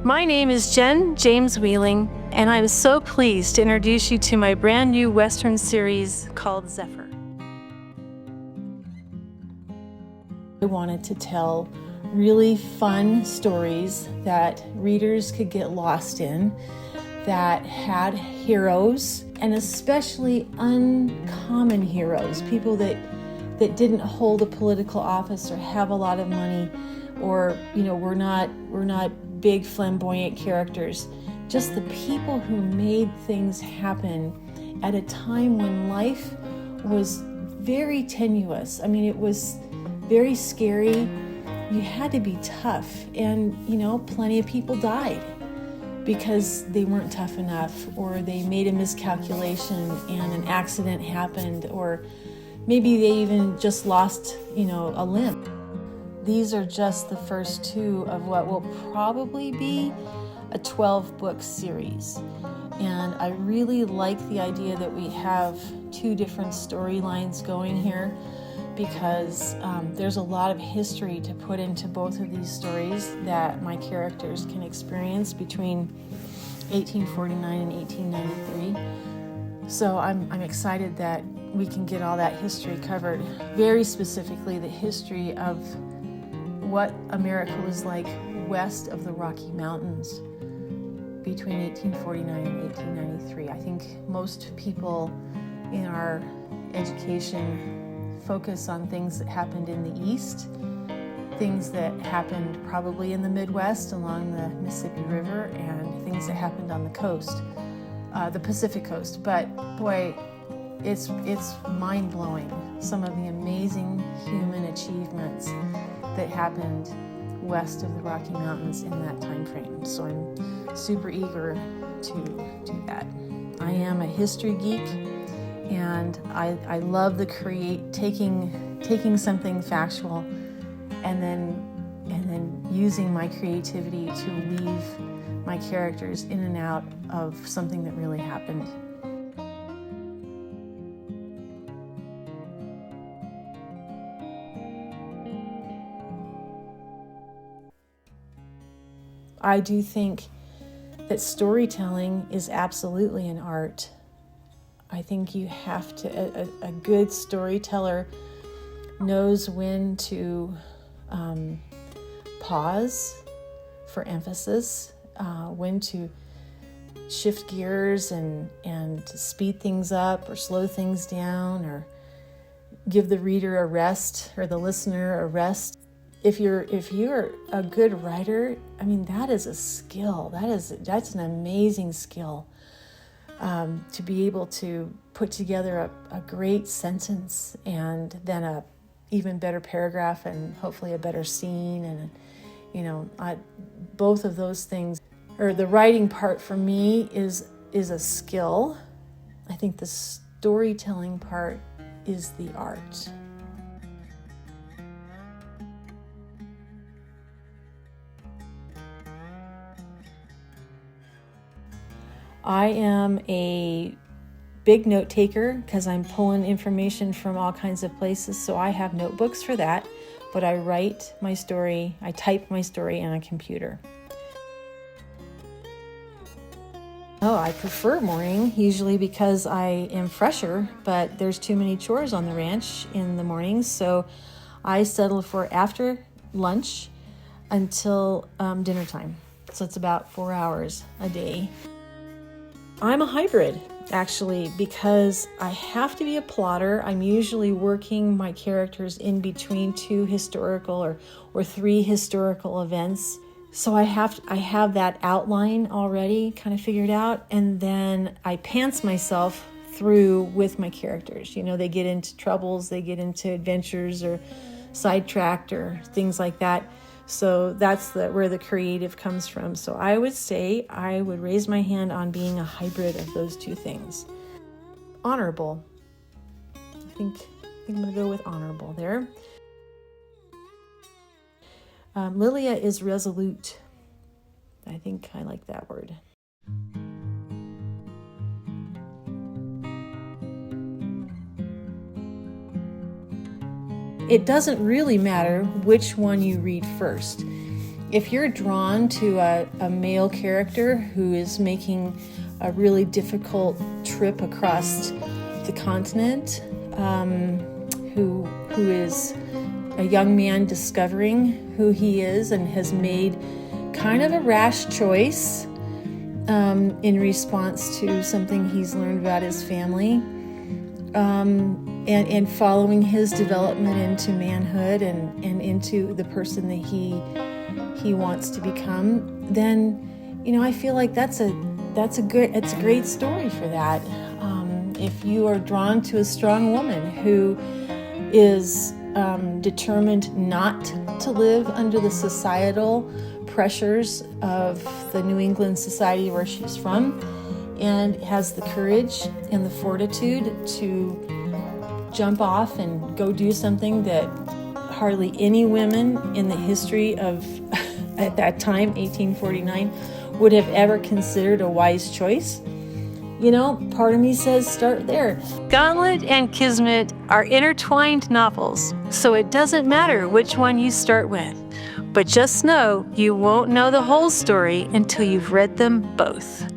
My name is Jenn Wheeling, and I'm so pleased to introduce you to my brand new Western series called Zephyr. I wanted to tell really fun stories that readers could get lost in, that had heroes, and especially uncommon heroes, people that didn't hold a political office or have a lot of money, or we're not big flamboyant characters, just the people who made things happen at a time when life was very tenuous. I mean, it was very scary. You had to be tough, and plenty of people died because they weren't tough enough, or they made a miscalculation and an accident happened, or maybe they even just lost a limb. These are just the first two of what will probably be a 12-book series. And I really like the idea that we have two different storylines going here, because there's a lot of history to put into both of these stories that my characters can experience between 1849 and 1893. So I'm excited that we can get all that history covered, very specifically the history of what America was like west of the Rocky Mountains between 1849 and 1893. I think most people in our education focus on things that happened in the East, things that happened probably in the Midwest along the Mississippi River, and things that happened on the coast, the Pacific coast. But boy, it's mind-blowing, some of the amazing human achievements that happened west of the Rocky Mountains in that time frame. So I'm super eager to do that. I am a history geek, and I love taking something factual and then using my creativity to weave my characters in and out of something that really happened. I do think that storytelling is absolutely an art. I think you have to, a good storyteller knows when to pause for emphasis, when to shift gears and speed things up or slow things down, or give the reader a rest or the listener a rest. If you're a good writer, I mean, that is a skill. That's an amazing skill, to be able to put together a great sentence and then a even better paragraph and hopefully a better scene. And both of those things, or the writing part for me is a skill. I think the storytelling part is the art. I am a big note taker because I'm pulling information from all kinds of places, so I have notebooks for that, but I write my story, I type my story on a computer. I prefer morning, usually because I am fresher, but there's too many chores on the ranch in the mornings, so I settle for after lunch until dinner time. So it's about 4 hours a day. I'm a hybrid, actually, because I have to be a plotter. I'm usually working my characters in between two historical or three historical events. So I have that outline already kind of figured out, and then I pants myself through with my characters. They get into troubles, they get into adventures or sidetracked or things like that. So that's where the creative comes from. So I would say I would raise my hand on being a hybrid of those two things. Honorable. I think I'm going to go with honorable there. Lilia is resolute. I think I like that word. It doesn't really matter which one you read first. if you're drawn to a male character who is making a really difficult trip across the continent, who is a young man discovering who he is and has made kind of a rash choice in response to something he's learned about his family, and following his development into manhood and into the person that he wants to become, then, you know, I feel like it's a great story for that. If you are drawn to a strong woman who is determined not to live under the societal pressures of the New England society where she's from, and has the courage and the fortitude to jump off and go do something that hardly any women in the history of, at that time, 1849, would have ever considered a wise choice. You know, part of me says start there. Gauntlet and Kismet are intertwined novels, so it doesn't matter which one you start with. But just know you won't know the whole story until you've read them both.